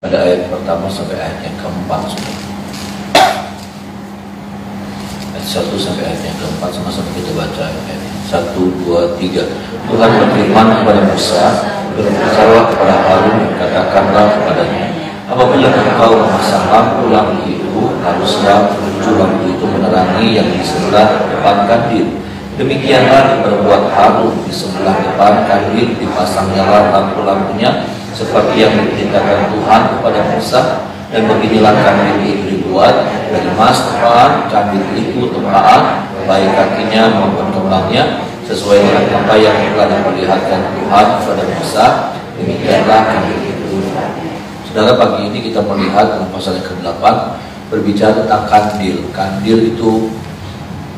Pada ayat pertama sampai ayat yang keempat sudah. Ayat 1 sampai ayat yang keempat sama-sama kita baca ayat 1, 2, 3. Tuhan berfirman kepada Musa, berbicara kepada Harun, katakanlah kepadanya, apabila engkau memasang lampu itu, haruslah tujuh lampu itu menerangi yang di sebelah depan kandil. Demikianlah diperbuat Harun, di sebelah depan kandil dipasangnya lampu-lampunya seperti yang diperintahkan Tuhan kepada Musa. Dan beginilah kandil itu dibuat dari emas tepat, kandil itu tepat, baik kakinya maupun kembangnya, sesuai dengan apa yang telah diperlihatkan Tuhan kepada Musa. Demikianlah kandil itu. Saudara, pagi ini kita melihat dalam pasal yang ke-8 berbicara tentang kandil. Kandil itu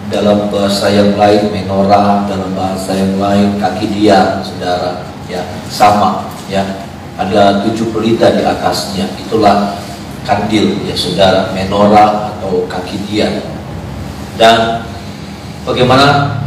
dalam bahasa yang lain menorah, dalam bahasa yang lain kaki dia, saudara, ya sama, ya. Ada 7 pelita di atasnya, itulah kandil, ya saudara, menorah atau kaki dia. Dan bagaimana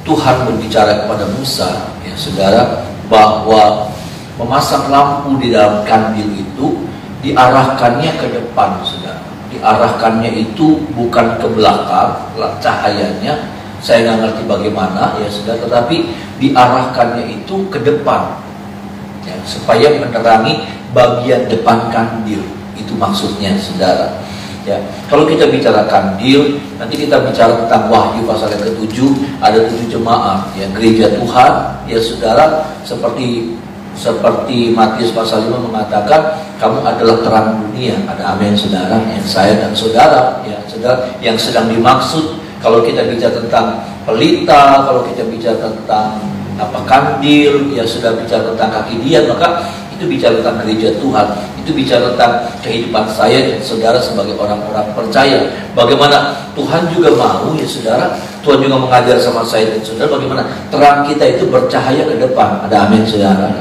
Tuhan berbicara kepada Musa, ya saudara, bahwa memasang lampu di dalam kandil itu diarahkannya ke depan, saudara. Diarahkannya itu bukan ke belakang, cahayanya saya nggak ngerti bagaimana, ya saudara, tetapi diarahkannya itu ke depan, ya, supaya menerangi bagian depan kandil. Itu maksudnya, saudara. Ya, kalau kita bicara kandil, nanti kita bicara tentang Wahyu pasal yang ke-7, ada 7 jemaat, ya, gereja Tuhan, ya saudara, seperti Matius pasal 5 mengatakan, kamu adalah terang dunia. Ada amin, saudara, yang saya dan saudara, ya saudara, yang sedang dimaksud kalau kita bicara tentang pelita, kalau kita bicara tentang kandil, ya sudah bicara tentang kaki dia, maka itu bicara tentang gereja Tuhan. Itu bicara tentang kehidupan saya dan saudara sebagai orang-orang percaya. Bagaimana Tuhan juga mau, ya saudara, Tuhan juga mengajar sama saya dan saudara bagaimana terang kita itu bercahaya ke depan. Ada amin, saudara.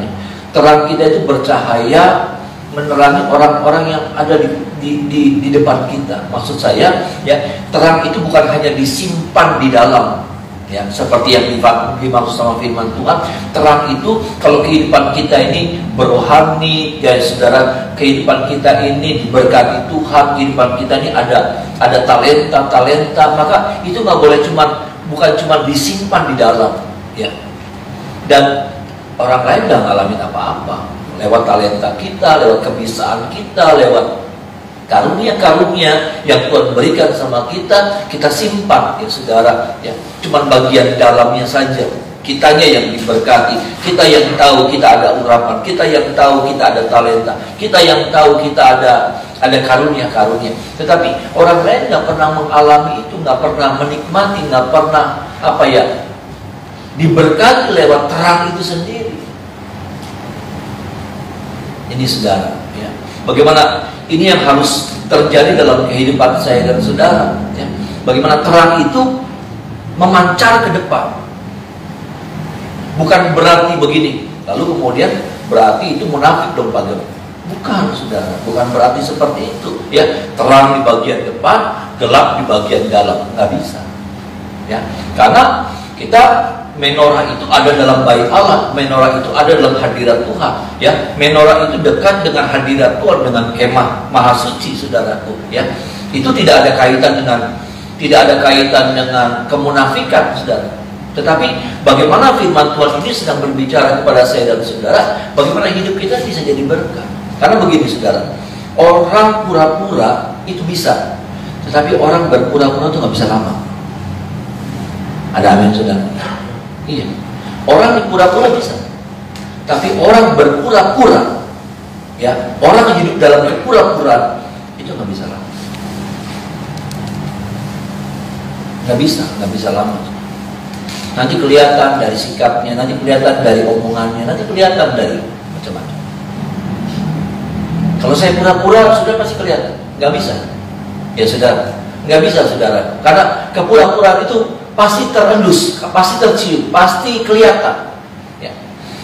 Terang kita itu bercahaya menerangi orang-orang yang ada di depan kita. Maksud saya, ya, terang itu bukan hanya disimpan di dalam, ya, seperti yang dimaksud sama firman Tuhan. Terang itu kalau kehidupan kita ini berohani, ya saudara, kehidupan kita ini diberkati Tuhan, kehidupan kita ini ada talenta, maka itu nggak boleh bukan cuma disimpan di dalam, ya. Dan orang lain nggak ngalamin apa-apa lewat talenta kita, lewat kebisaan kita, lewat karunia-karunia yang Tuhan berikan sama kita, kita simpan, ya saudara, ya, cuman bagian dalamnya saja. Kitanya yang diberkati, kita yang tahu kita ada urapan, kita yang tahu kita ada talenta, kita yang tahu kita ada karunia-karunia. Tetapi orang lain nggak pernah mengalami itu, nggak pernah menikmati, nggak pernah diberkati lewat terang itu sendiri. Ini saudara, ya. Bagaimana ini yang harus terjadi dalam kehidupan saya dan saudara, ya. Bagaimana terang itu memancar ke depan. Bukan berarti begini, lalu kemudian berarti itu munafik dong, Pak. Bukan, saudara, bukan berarti seperti itu, ya. Terang di bagian depan, gelap di bagian dalam, nggak bisa, ya. Karena kita menorah itu ada dalam bait Allah, menorah itu ada dalam hadirat Tuhan, ya. Menorah itu dekat dengan hadirat Tuhan, dengan kemah maha suci, saudaraku, ya. Itu tidak ada kaitan dengan kemunafikan, saudara. Tetapi bagaimana firman Tuhan ini sedang berbicara kepada saya dan saudara, bagaimana hidup kita bisa jadi berkah. Karena begini, saudara, orang pura-pura itu bisa, tetapi orang berpura-pura itu nggak bisa lama. Ada amin, saudara? Iya, orang pura-pura bisa, tapi orang berpura-pura, ya, orang hidup dalam kepura-puraan itu nggak bisa lama, nggak bisa lama. Nanti kelihatan dari sikapnya, nanti kelihatan dari omongannya, nanti kelihatan dari macam-macam. Kalau saya pura-pura, sudah pasti kelihatan, nggak bisa, ya saudara, nggak bisa, saudara, karena kepura-puraan itu pasti terendus, pasti tercium, pasti kelihatan, ya.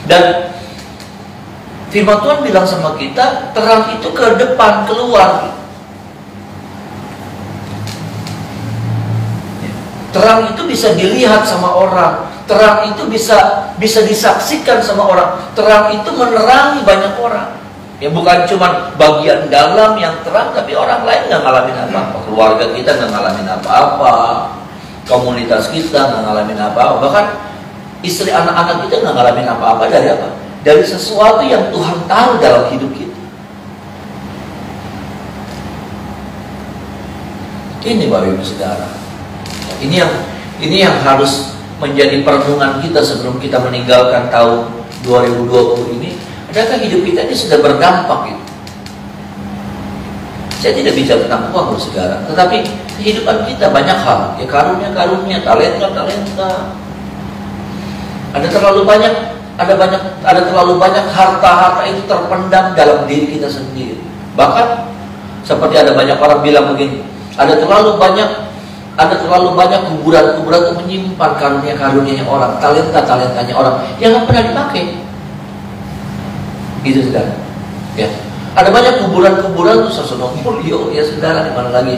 Dan firman Tuhan bilang sama kita, terang itu ke depan, keluar, ya. Terang itu bisa dilihat sama orang, terang itu bisa disaksikan sama orang, terang itu menerangi banyak orang. Ya bukan cuma bagian dalam yang terang, tapi orang lain nggak ngalamin apa-apa. Keluarga kita nggak ngalamin apa-apa, komunitas kita nggak ngalamin apa-apa, bahkan istri anak-anak kita nggak ngalamin apa-apa. Dari apa? Dari sesuatu yang Tuhan taruh dalam hidup kita. Ini Bapak Ibu Saudara, ini yang harus menjadi perenungan kita sebelum kita meninggalkan tahun 2020 ini. Adakah hidup kita ini sudah berdampak gitu? Saya tidak bicara tentang uang, Saudara, tetapi kehidupan kita banyak hal, ya karunia-karunia, talenta. Ada terlalu banyak harta-harta itu terpendam dalam diri kita sendiri. Bahkan seperti ada banyak orang bilang begini, ada terlalu banyak kuburan-kuburan untuk menyimpan karunia-karunianya orang, talenta-talentanya orang yang nggak pernah dipakai. Gitu Saudara. Ya. Ada banyak kuburan-kuburan tuh Sasono Mulyo, ya Saudara, di mana lagi?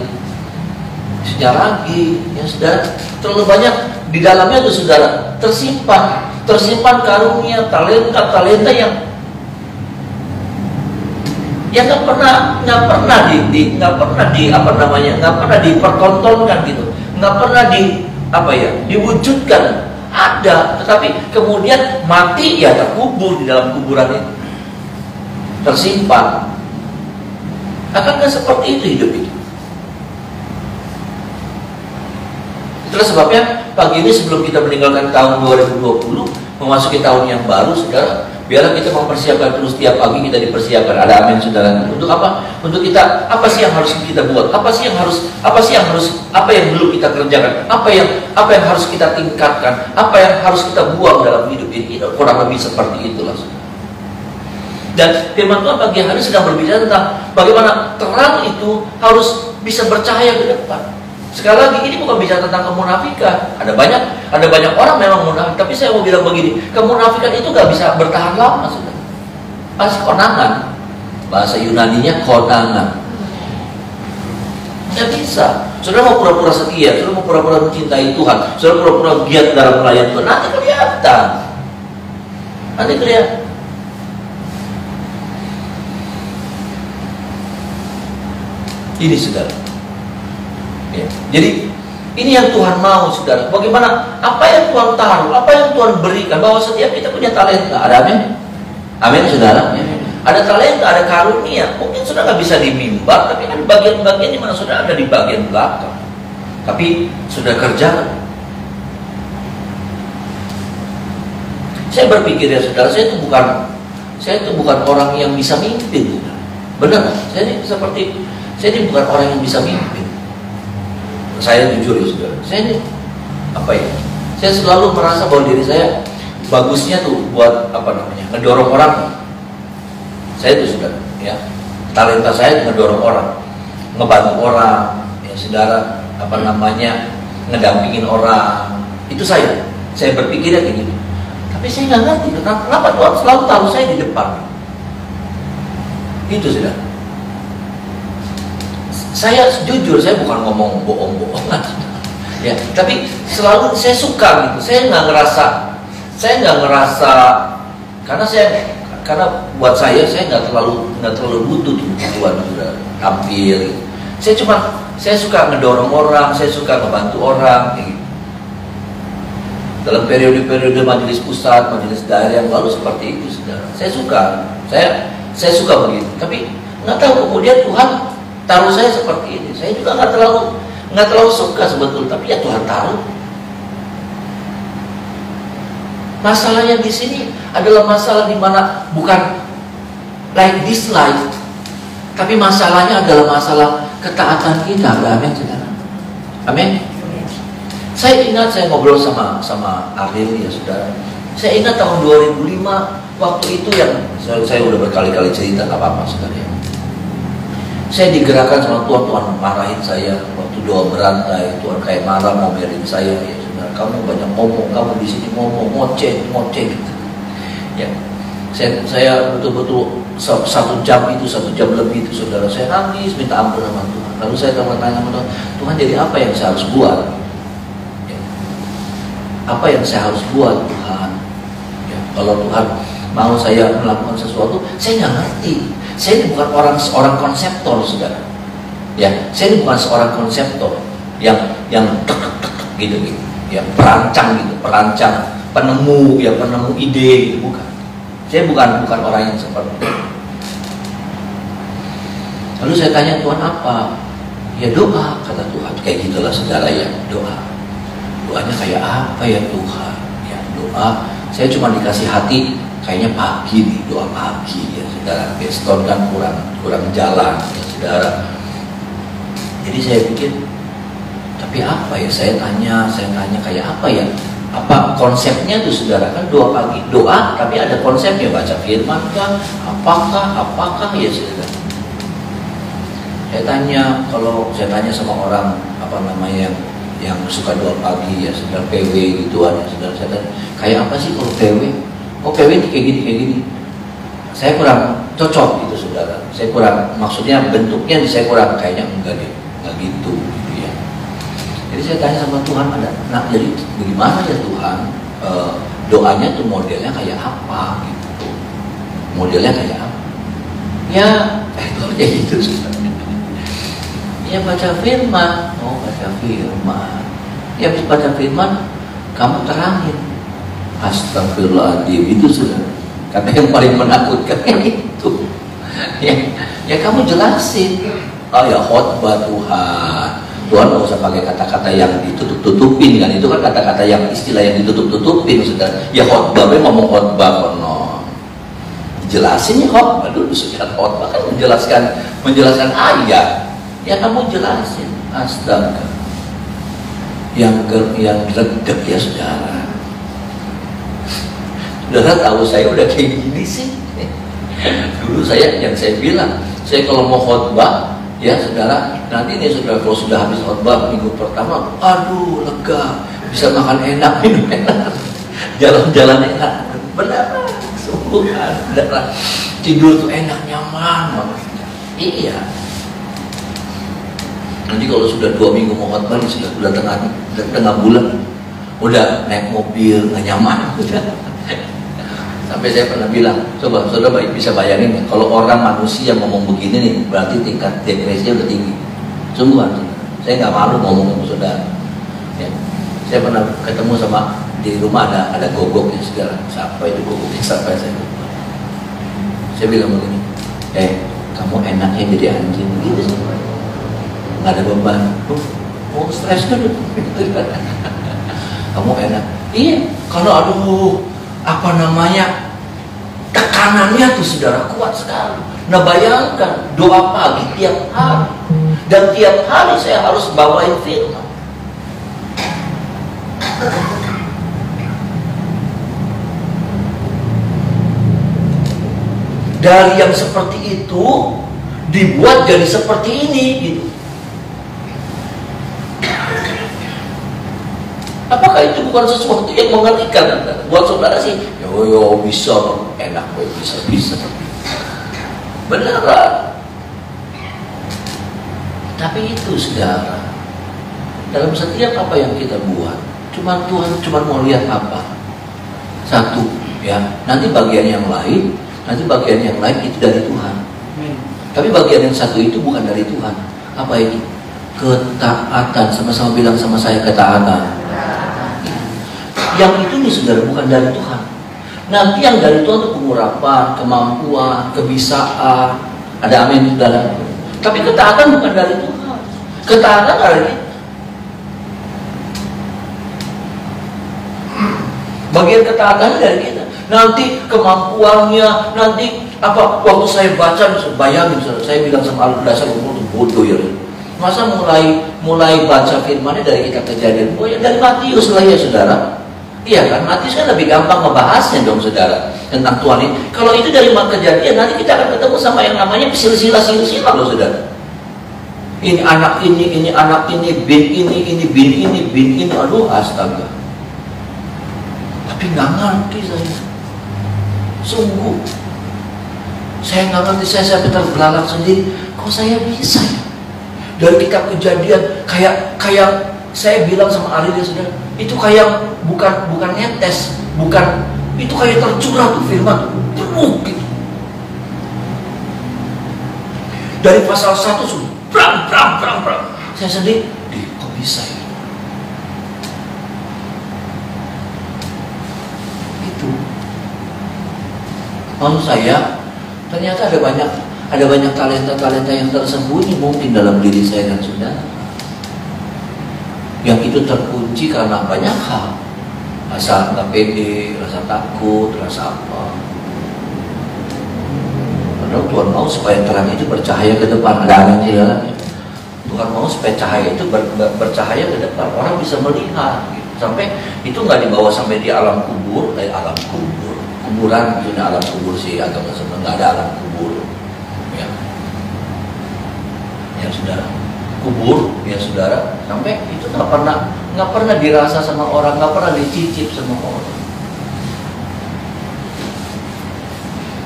Sejarah lagi, ya Saudara. Terlalu banyak di dalamnya tuh Saudara tersimpan karunia, talenta yang nggak pernah dipertontonkan gitu, nggak pernah diwujudkan. Ada, tetapi kemudian mati ya terkubur di dalam kuburan itu, tersimpan. Akankah seperti itu hidup itu? Itulah sebabnya pagi ini sebelum kita meninggalkan tahun 2020, memasuki tahun yang baru, Saudara, biarlah kita mempersiapkan terus. Tiap pagi kita dipersiapkan. Ada amin, Saudara. Untuk apa? Untuk kita, apa sih yang harus kita buat? Apa yang belum kita kerjakan? Apa yang harus kita tingkatkan? Apa yang harus kita buang dalam hidup ini? Kurang lebih seperti itulah, Saudara. Dan firman Tuhan pagi hari sedang berbicara tentang bagaimana terang itu harus bisa bercahaya ke depan. Sekali lagi, ini bukan bicara tentang kemunafikan. Ada banyak orang memang munafik, tapi saya mau bilang begini, kemunafikan itu gak bisa bertahan lama, Saudara. Pasti konangan. Bahasa Yunaninya konangan. Gak bisa. Saudara mau pura-pura setia, saudara mau pura-pura mencintai Tuhan, saudara pura-pura giat dalam melayani Tuhan, nanti kelihatan. Ini Saudara. Ya. Jadi ini yang Tuhan mau, Saudara. Bagaimana apa yang Tuhan taruh, apa yang Tuhan berikan, bahwa setiap kita punya talenta. Ada amin? Amin, Saudara. Ya. Ada talenta, ada karunia. Mungkin Saudara nggak bisa di mimbar, tapi kan bagian-bagian di mana Saudara ada di bagian belakang. Tapi Saudara kerjakan. Saya berpikir ya Saudara, saya itu bukan orang yang bisa mimpin, Saudara. Benar? Saya ini bukan orang yang bisa mimpin. Saya jujur ya Saudara, saya selalu merasa bahwa diri saya bagusnya tuh buat ngedorong orang. Saya tuh Saudara, ya, talenta saya ngedorong orang, ngebantu orang, ya Saudara, ngedampingin orang. Itu saya berpikirnya kayak gitu. Tapi saya nggak ngerti kenapa Tuhan selalu taruh saya di depan. Itu Saudara. Saya jujur, saya bukan ngomong bohong-bohongan, ya. Tapi selalu saya suka gitu. Saya nggak ngerasa karena buat saya nggak terlalu butuh tujuan sudah tampil. Gitu. Saya suka ngedorong orang, saya suka ngebantu orang. Gitu. Dalam periode-periode majelis pusat, majelis daerah yang lalu seperti itu, Saudara. Saya suka begitu. Tapi nggak tahu kemudian Tuhan taruh saya seperti ini. Saya juga nggak terlalu suka sebetulnya, tapi ya Tuhan taruh. Masalahnya di sini adalah masalah di mana bukan like dislike, tapi masalahnya adalah masalah ketaatan kita. Amin, Saudara. Amin. Saya ingat saya ngobrol sama Ariel ya Saudara. Saya ingat tahun 2005 waktu itu yang saya udah berkali-kali cerita, nggak apa-apa Saudara ya. Saya digerakkan sama Tuhan marahin saya waktu doa berantai. Tuhan kayak marah mau biarin saya, ya Saudara. Kamu banyak ngomong, kamu di sini ngomong, ngoceh gitu. Ya, saya betul-betul 1 jam lebih itu Saudara. Saya nangis minta ampun sama Tuhan. Lalu saya tanya sama Tuhan, Tuhan jadi apa yang saya harus buat? Ya. Apa yang saya harus buat Tuhan? Ya, kalau Tuhan mau saya melakukan sesuatu, saya nggak ngerti. Saya ini bukan seorang konseptor, saudara. Ya, saya ini bukan seorang konseptor yang tek gitu, ya perancang gitu, penemu ide gitu, bukan. Saya bukan orang yang seperti itu. Lalu saya tanya, Tuhan apa? Ya doa, kata Tuhan. Kayak gitulah saudara ya, doa. Doanya kayak apa ya Tuhan? Ya doa. Saya cuma dikasih hati, kayaknya pagi nih, doa pagi ya saudara. Beston kan kurang jalan ya saudara. Jadi saya pikir, tapi apa ya? Saya tanya kayak apa ya? Apa konsepnya tuh saudara? Kan doa pagi, doa, tapi ada konsepnya, baca firman kah? Apakah ya saudara? Kalau saya tanya sama orang yang suka doa pagi ya saudara, PW gituan ya saudara, saya tanya, kayak apa sih kalau PW? Oh PW ini kayak gini. Saya kurang cocok gitu saudara. Saya kurang, maksudnya bentuknya saya kurang, kayaknya enggak gitu ya. Jadi saya tanya sama Tuhan, jadi bagaimana ya Tuhan, doanya tuh modelnya kayak apa gitu? Modelnya kayak apa? Ya, kayak gitu saudara. Ya baca firman, baca firman. Ya habis baca firman, kamu terangin. Astagfirullahaladzim, itu sudah kata yang paling menakutkan itu. Ya kamu jelasin. Oh ya khotbah Tuhan. Tuhan nggak usah pakai kata-kata yang ditutup-tutupin kan, itu kan kata-kata yang istilah yang ditutup-tutupin sudah. Ya khotbah, ngomong khotbah kono. Jelasin ya khotbah dulu sudah. Khotbah kan menjelaskan ayat. Ya kamu jelasin, astaga, yang greget ya saudara. Saudara tahu saya udah kayak gini sih. Dulu yang saya bilang, saya kalau mau khotbah, ya saudara, nanti nih saudara kalau sudah habis khotbah minggu pertama, aduh lega, bisa makan enak, minum enak, jalan-jalan enak, benar, sungguh benar, tidur tuh enak, nyaman banget. Iya. Nanti kalau sudah 2 minggu mau khotbah, sudah tengah bulan, udah naik mobil nggak nyaman, udah. Sampai saya pernah bilang, coba saudara bisa bayangin ya, kalau orang manusia ngomong begini nih, berarti tingkat depresinya udah tinggi. Sungguhan, saya nggak malu ngomong sama saudara. Ya. Saya pernah ketemu sama di rumah ada gogoknya segala, siapa itu gogoknya, siapa saya lupa. Saya bilang begini, kamu enaknya jadi anjing gitu sih. Nggak ada beban, mau stres dulu. Kamu enak. Iya, kalau tekanannya tuh saudara kuat sekali. Nah bayangkan doa pagi tiap hari, dan tiap hari saya harus bawain firman. Dari yang seperti itu dibuat jadi seperti ini gitu. Apakah itu bukan sesuatu yang mengerikan? Buat saudara sih, yo bisa, enak, bisa. Beneran. Tapi itu saudara, dalam setiap apa yang kita buat, Tuhan cuma mau lihat apa? Satu, ya. Nanti bagian yang lain itu dari Tuhan. Tapi bagian yang satu itu bukan dari Tuhan. Apa itu? Ketaatan. Sama-sama bilang sama saya, ketaatan. Yang itu nih saudara bukan dari Tuhan. Nanti yang dari Tuhan itu pengurapan, kemampuan, kebisaan. Ada amin saudara. Tapi ketaatan bukan dari Tuhan. Ketaatan dari kita. Bagian ketaatan dari kita. Nanti kemampuannya, nanti apa? Waktu saya baca, bayangin saudara, saya bilang sama Al-Dasar bodoh ya. Masa mulai baca firmannya dari kitab Kejadian? Oh ya dari Matius lah ya saudara. Iya kan, Matius kan lebih gampang ngebahasnya dong saudara tentang Tuhan ini. Kalau itu dari Kejadian, nanti kita akan ketemu sama yang namanya silsilah loh saudara. Ini anak ini anak ini, bin ini, aduh astaga. Tapi nggak ngerti saya. Sungguh, saya nggak ngerti, saya terbelalak sendiri. Kok saya bisa ya? Dari kitab Kejadian, kayak saya bilang sama Ali dia saudara. Itu kayak bukan ngetes, itu kayak tercurah tuh firman tuh. gemuk gitu. Dari pasal 1 sudah brang. Saya sendiri, kok bisa ya? Itu. Maksud saya, ternyata ada banyak talenta-talenta yang tersembunyi mungkin dalam diri saya dan saudara. Yang itu terkunci karena banyak hal. Rasa nggak pede, rasa takut, rasa apa. Padahal Tuhan mau supaya terang itu bercahaya ke depan. Ada amin di dalamnya. Tuhan mau supaya cahaya itu bercahaya ke depan. Orang bisa melihat. Gitu. Sampai itu nggak dibawa sampai di alam kubur, kuburan itu alam kubur sih agama sebenarnya nggak ada alam kubur. Ya saudara, kubur ya saudara. Sampai itu nggak pernah dirasa sama orang, nggak pernah dicicip sama orang.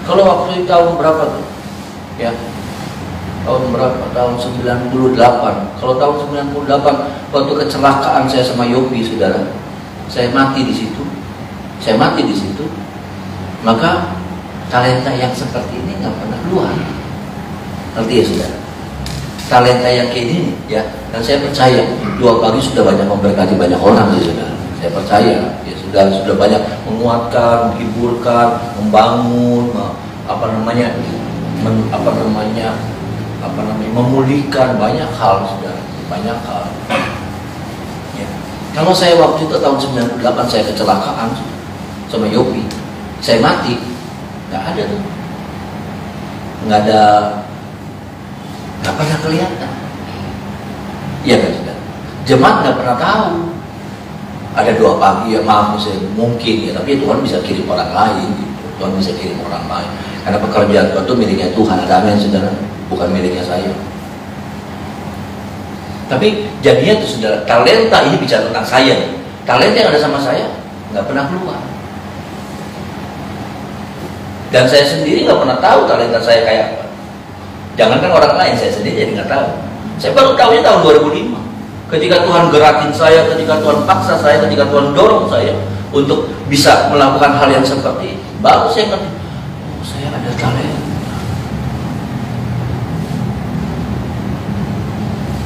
Kalau waktu tahun berapa tuh? Ya. Tahun berapa? Tahun 98. Kalau tahun 98 waktu kecelakaan saya sama Yopi, saudara. Saya mati di situ. Maka talenta yang seperti ini nggak pernah keluar. Ngerti ya, saudara? Talenta yang kayak ini ya. Dan saya percaya 2 pagi sudah banyak memberkati banyak orang ya, saudara. Saya percaya ya sudah banyak menguatkan, menghiburkan, membangun, memulihkan banyak hal, saudara, banyak hal. Ya. Kalau saya waktu itu tahun 98 saya kecelakaan sama Yopi, saya mati, nggak ada tuh, nggak pernah kelihatan. Iya kan, saudara? Jemaat nggak pernah tahu. Ada 2 pagi ya maaf saya mungkin ya, tapi Tuhan bisa kirim orang lain gitu. Tuhan bisa kirim orang lain karena pekerjaan Tuhan itu miliknya Tuhan. Ada amin, saudara, bukan miliknya saya. Tapi jadinya tuh saudara, talenta ini bicara tentang saya. Talenta yang ada sama saya nggak pernah keluar. Dan saya sendiri nggak pernah tahu talenta saya kayak apa. Jangankan orang lain, saya sendiri jadi nggak tahu. Saya baru tahunya tahun 2005. Ketika Tuhan gerakin saya, ketika Tuhan paksa saya, ketika Tuhan dorong saya untuk bisa melakukan hal yang seperti ini, baru saya ngerti, oh saya ada talenta.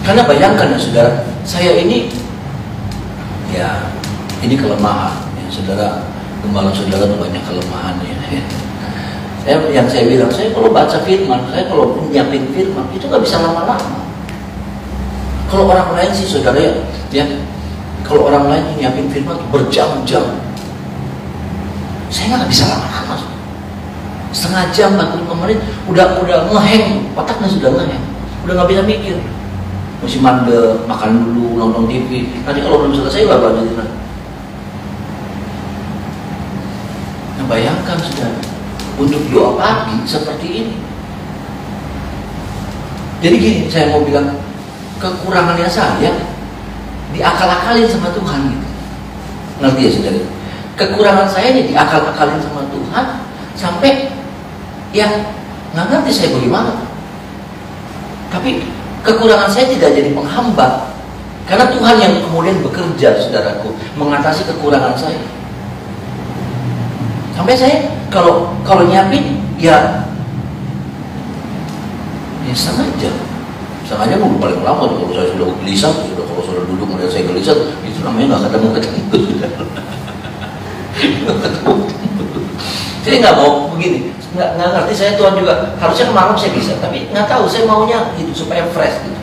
Karena bayangkan ya saudara, saya ini kelemahan ya saudara. Gembala saudara itu banyak kelemahannya. Yang saya bilang, saya kalau baca firman, saya kalau nyiapin firman itu nggak bisa lama-lama. Kalau orang lain sih saudara ya, kalau orang lain nyiapin firman itu berjam-jam, saya nggak bisa lama-lama. Setengah jam, 45 menit, udah ngeheng, otaknya sudah ngeheng, udah nggak bisa mikir, masih mandek, makan dulu, nonton TV. Nanti kalau belum selesai baru lanjutin lagi. Nah, bayangkan saudara, untuk doa pagi seperti ini. Jadi gini, saya mau bilang, kekurangannya saya diakal-akalin sama Tuhan gitu. Ngerti ya saudara? Kekurangan saya ini diakal-akalin sama Tuhan sampai yang nggak ngerti saya bagaimana. Tapi kekurangan saya tidak jadi penghambat, karena Tuhan yang kemudian bekerja, saudaraku, mengatasi kekurangan saya. Sampai saya kalau nyiapin ya sengaja mau paling lama tuh, kalau saya sudah gelisah, kalau sudah duduk kemudian saya gelisah, itu namanya nggak ketemu sudah. Saya nggak mau begini, nggak ngerti saya. Tuhan juga harusnya kemarin saya bisa, tapi nggak tahu, saya maunya gitu supaya fresh gitu.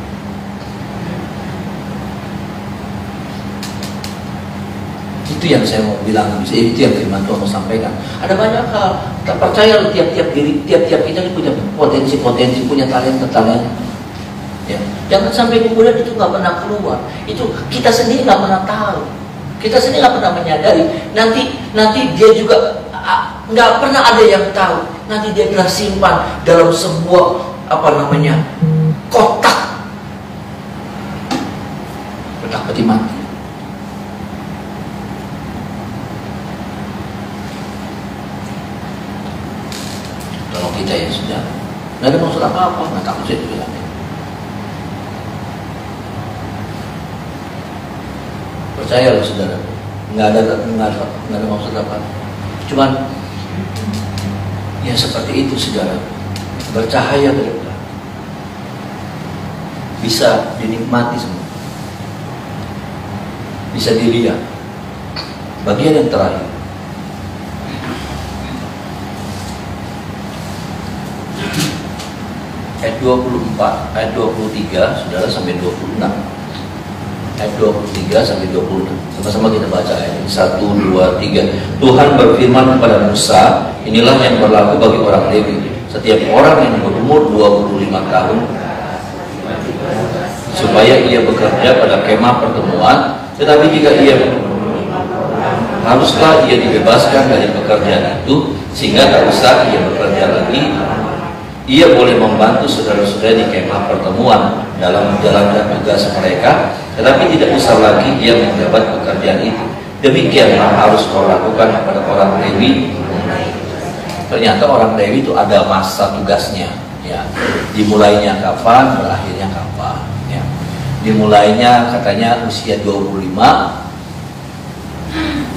Itu yang saya mau bilang, itu yang firman Tuhan mau sampaikan. Ada banyak hal, tak percaya tiap-tiap kita punya potensi, punya talenta. Ya. Jangan sampai kemudian itu nggak pernah keluar. Itu kita sendiri nggak pernah tahu, kita sendiri nggak pernah menyadari. Nanti dia juga nggak pernah ada yang tahu. Nanti dia telah simpan dalam sebuah kotak peti mati. Kalau kita ya sudah nggak ada maksud apa-apa, nggak takut saya bilang. Percaya loh saudara, nggak ada maksud apa. Cuman Ya seperti itu saudara, bercahaya ke depan, bisa dinikmati semua, bisa dilihat. Bagian yang terakhir, ayat 24, ayat 23 saudara sampai 26. Ayat 23 sampai 26. Sama-sama kita baca ayat 1, 2, 3. Tuhan berfirman kepada Musa, inilah yang berlaku bagi orang Lewi. Setiap orang yang berumur 25 tahun supaya ia bekerja pada kemah pertemuan, tetapi jika ia haruslah ia dibebaskan dari pekerjaan itu, sehingga tak usah ia bekerja lagi. Ia boleh membantu saudara-saudara di kemah pertemuan dalam menjalankan tugas mereka, tetapi tidak usah lagi ia menjabat pekerjaan itu. Demikianlah harus kau lakukan kepada orang Lewi. Ternyata orang Lewi itu ada masa tugasnya, ya. Dimulainya kapan, berakhirnya kapan, ya. Dimulainya katanya usia 25,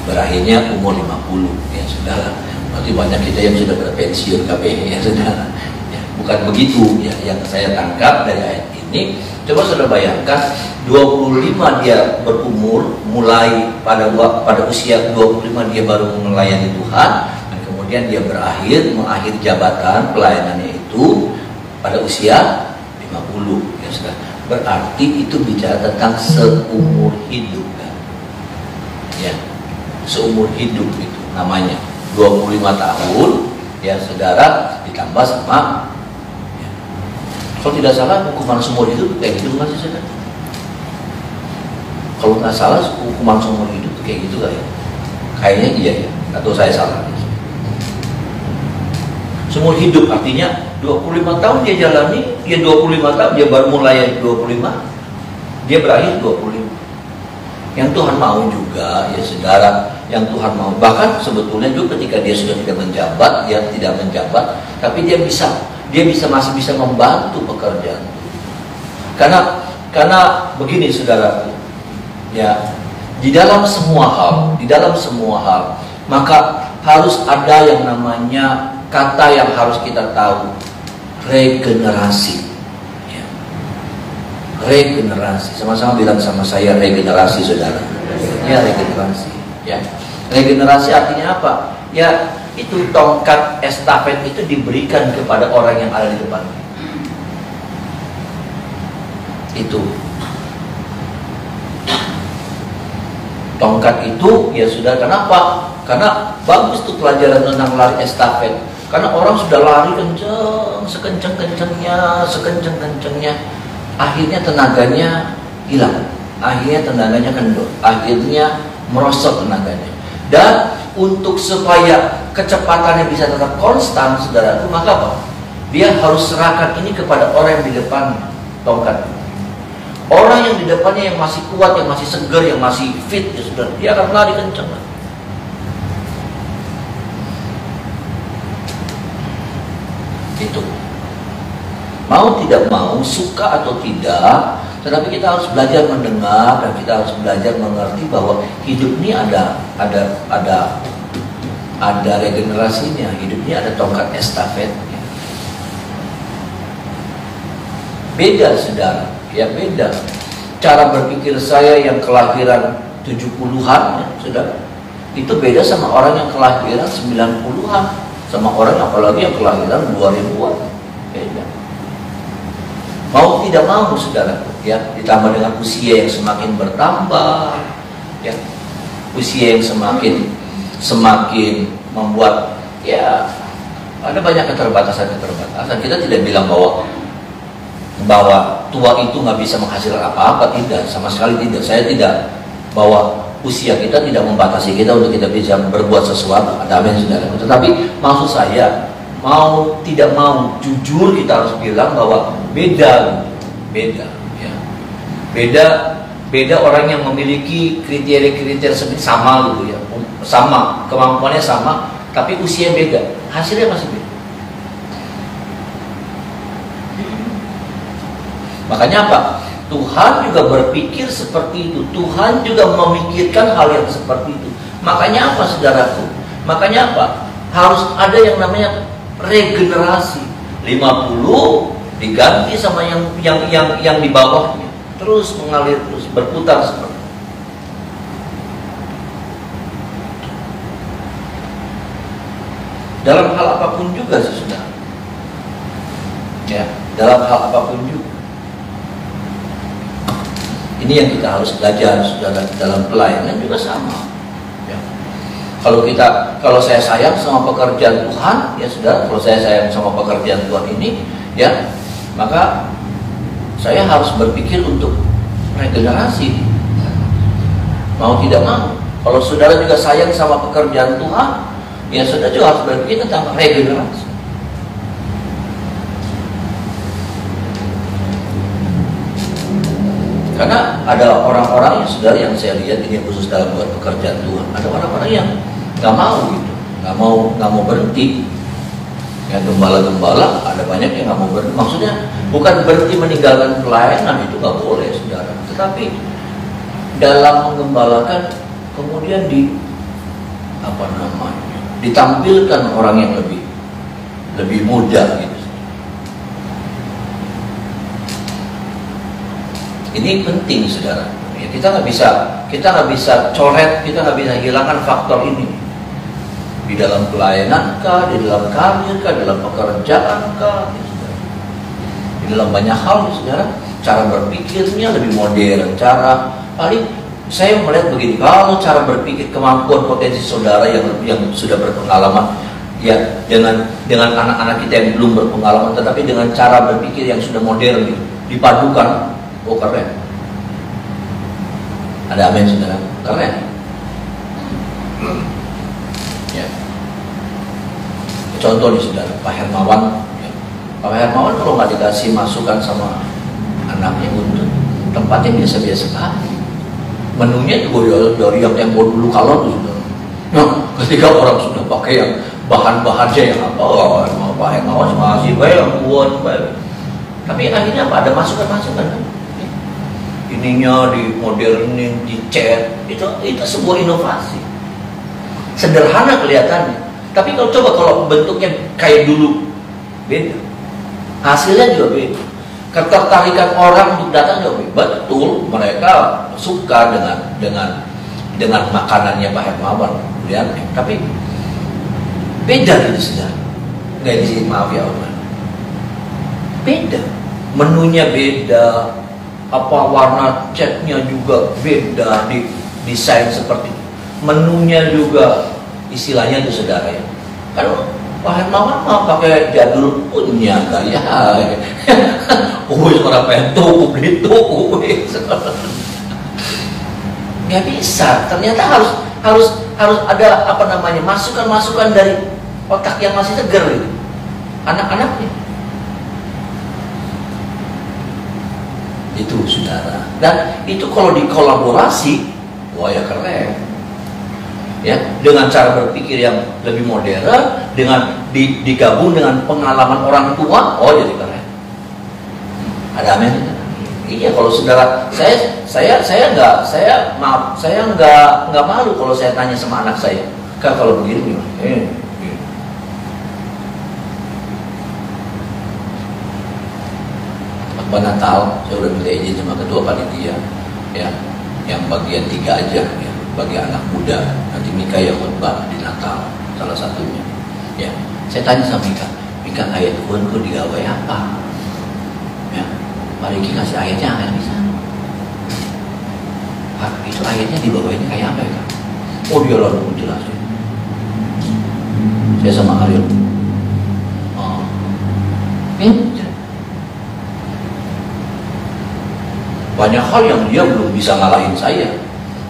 berakhirnya umur 50, ya saudara. Berarti banyak kita yang sudah berpensiun KPH, ya saudara. Ya, bukan begitu, ya. Yang saya tangkap dari ayat ini, coba saudara bayangkan, 25 dia berumur, mulai pada usia 25 dia baru melayani Tuhan, dan kemudian dia mengakhiri jabatan pelayanannya itu pada usia 50, ya saudara. Berarti itu bicara tentang seumur hidup, kan? Ya. Seumur hidup itu namanya 25 tahun, ya saudara, ditambah sama, ya. Kalau tidak salah hukuman seumur hidup kayak gitu nggak sih saudara? Kalau nggak salah hukuman seumur hidup kayak gitu ya? Kayaknya iya ya, atau saya salah. Seumur hidup artinya 25 tahun dia jalani, dia 25 tahun dia baru mulai 25, dia berakhir 25. Yang Tuhan mau juga, ya saudara, yang Tuhan mau. Bahkan sebetulnya juga ketika dia sudah tidak menjabat, dia tidak menjabat, tapi dia masih bisa membantu pekerjaan. Karena begini saudara, ya, di dalam semua hal, maka harus ada yang namanya kata yang harus kita tahu, regenerasi. Regenerasi, sama-sama bilang sama saya, regenerasi saudara. Ya, regenerasi. Ya, regenerasi artinya apa? Ya, itu tongkat estafet itu diberikan kepada orang yang ada di depan. Itu tongkat itu, ya sudah. Kenapa? Karena bagus tuh pelajaran tentang lari estafet. Karena orang sudah lari kenceng, sekenceng-kencengnya, akhirnya tenaganya hilang, akhirnya tenaganya kendor, akhirnya merosot tenaganya. Dan untuk supaya kecepatannya bisa tetap konstan, saudara, maka apa? Dia harus serahkan ini kepada orang yang di depan tongkat. Orang yang di depannya yang masih kuat, yang masih segar, yang masih fit, ya saudara, dia akan lari kencang. Itu. Mau tidak mau, suka atau tidak, tetapi kita harus belajar mendengar dan kita harus belajar mengerti bahwa hidup ini ada regenerasinya, hidup ini ada tongkat estafetnya. Beda saudara, ya beda. Cara berpikir saya yang kelahiran 70-an, ya, saudara, itu beda sama orang yang kelahiran 90-an, sama orang apalagi yang kelahiran 2000-an, beda. Mau tidak mau saudara, ya, ditambah dengan usia yang semakin bertambah, ya, usia yang semakin membuat, ya, ada banyak keterbatasan. Kita tidak bilang bahwa tua itu nggak bisa menghasilkan apa-apa, tidak, sama sekali tidak. Saya tidak, bahwa usia kita tidak membatasi kita untuk kita bisa berbuat sesuatu. Amin saudara. Tetapi maksud saya, mau tidak mau, jujur kita harus bilang bahwa beda, ya. Beda orang yang memiliki kriteria sama gitu ya, sama, kemampuannya sama, tapi usia beda, hasilnya masih beda. Makanya apa? Tuhan juga berpikir seperti itu. Tuhan juga memikirkan hal yang seperti itu. Makanya apa saudaraku? Makanya apa? Harus ada yang namanya regenerasi. 50 diganti sama yang di bawahnya, terus mengalir, terus berputar seperti itu. Dalam hal apapun juga sudah, ya, dalam hal apapun juga. Ini yang kita harus belajar, saudara. Dalam pelayanan juga sama. Ya. Kalau saya sayang sama pekerjaan Tuhan, ya saudara. Kalau saya sayang sama pekerjaan Tuhan ini, ya, maka saya harus berpikir untuk regenerasi. Mau tidak mau. Kalau saudara juga sayang sama pekerjaan Tuhan, ya saudara juga harus berpikir tentang regenerasi. Karena ada orang-orang yang saudara, yang saya lihat ini khusus dalam buat pekerjaan Tuhan, ada orang-orang yang nggak mau gitu, nggak mau berhenti. Ya, gembala-gembala ada banyak yang nggak mau berhenti. Maksudnya bukan berhenti meninggalkan pelayanan, itu nggak boleh saudara. Tetapi dalam menggembalakan kemudian ditampilkan orang yang lebih muda gitu. Ini penting saudara. Ya, kita nggak bisa coret, kita nggak bisa hilangkan faktor ini di dalam pelayanan kah, di dalam karir kah, di dalam pekerjaan kah, ya, di dalam banyak hal, ya, saudara. Cara berpikirnya lebih modern. Paling saya melihat begini, kalau cara berpikir, kemampuan potensi saudara yang sudah berpengalaman, ya, dengan anak-anak kita yang belum berpengalaman, tetapi dengan cara berpikir yang sudah modern gitu, dipadukan. Oh keren. Ada amin saudara? Keren. Ya. Contoh nih saudara, Pak Hermawan. Ya. Pak Hermawan kalau nggak dikasih masukan sama anaknya untuk tempatnya biasa-biasa aja. Menunya juga dari yang tempo dulu kalau tuh. Nah, ketika orang sudah pakai yang bahan-bahannya yang apa, Pak Hermawan masih baik yang buat baik. Tapi akhirnya apa? Ada masukan-masukan kan? Ininya dimodernin, dicat, itu sebuah inovasi. Sederhana kelihatannya, tapi kalau bentuknya kayak dulu, beda. Hasilnya juga beda. Ketertarikan orang untuk datang juga beda. Betul, mereka suka dengan makanannya Pak Hermawan, ya. Tapi beda gitu saudara. Nggak di sini, maaf ya orang. Beda, menunya beda. Apa warna catnya juga beda, di desain seperti itu. Menunya juga istilahnya itu saudara ya. Kalau Pak Hermawan mau pakai jadul punya gaya. Orang pengen tuku beli tuku. Nggak bisa. Ternyata harus ada masukan-masukan dari otak yang masih segar gitu. Anak-anaknya. Itu saudara, dan itu kalau dikolaborasi, wah ya keren ya, dengan cara berpikir yang lebih modern, dengan digabung dengan pengalaman orang tua, oh jadi keren. Ada amin? Iya, kalau saudara, saya nggak malu kalau saya tanya sama anak saya, Kak kalau begini gimana? Natal, saya udah minta izin sama ketua panitia, ya, yang bagian 3 aja, ya, bagi anak muda. Nanti Mika yang khotbah di Natal, salah satunya. Ya, saya tanya sama Mika ayat Tuhan kok digawe apa? Ya, mari kita kasih ayatnya yang bisa. Pak, itu ayatnya di bawahnya kayak apa ya? Oh dia lalu jelasin. Saya sama Ariel. Oh, banyak hal yang dia belum bisa ngalahin saya,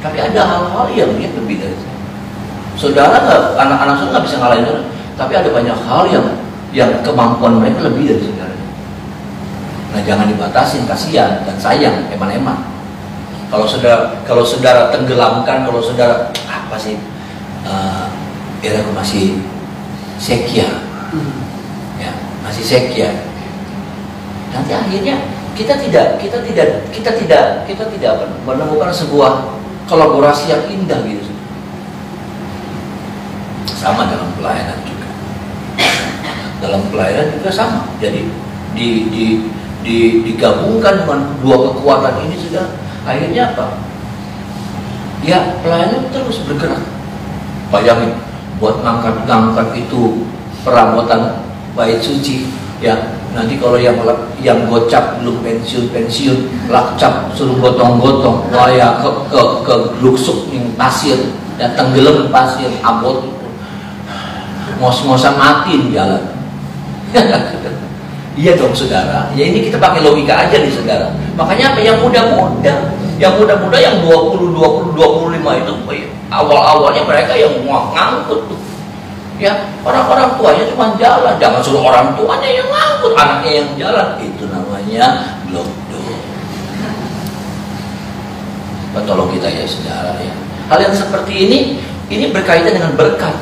tapi ada hal-hal yang dia lebih dari saya. Saudara anak-anak saudara nggak bisa ngalahin saudara, tapi ada banyak hal yang kemampuan mereka lebih dari saudara. Nah jangan dibatasin, kasihan dan sayang, eman-eman. Kalau saudara tenggelamkan, kalau saudara apa sih? Aku masih sekia, ya masih sekia. Nanti akhirnya kita tidak menemukan sebuah kolaborasi yang indah gitu. Sama dalam pelayanan juga. dalam pelayanan juga sama. Jadi digabungkan dengan dua kekuatan ini sudah, akhirnya apa? Ya pelayanan terus bergerak. Bayangin, buat ngangkat itu perabotan bait suci, ya nanti kalau yang gocap belum pensiun, lakcap suruh gotong-gotong, wah ya ke luksuk yang pasir, ya tenggelam pasir, abot, ngos-ngosan mati di jalan. Iya dong saudara, ya ini kita pakai logika aja nih saudara. Makanya apa, yang muda-muda yang 20, 25 itu awal-awalnya mereka yang ngangkut tuh. Ya, orang-orang tuanya cuma jalan, jangan suruh orang tuanya yang ngangkut, anaknya yang jalan. Itu namanya globdo. Tolong kita ya saudara ya. Hal yang seperti ini berkaitan dengan berkat.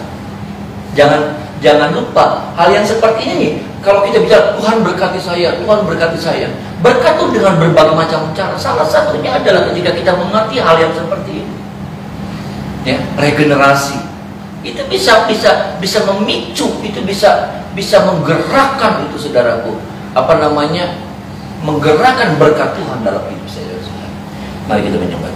Jangan lupa hal yang seperti ini. Kalau kita bicara Tuhan berkati saya, Tuhan berkati saya, berkat itu dengan berbagai macam cara. Salah satunya adalah ketika kita mengerti hal yang seperti ini. Ya, regenerasi. Itu bisa memicu, itu bisa menggerakkan itu saudaraku. Apa namanya? Menggerakkan berkat Tuhan dalam hidup saya. Mari kita menyembah.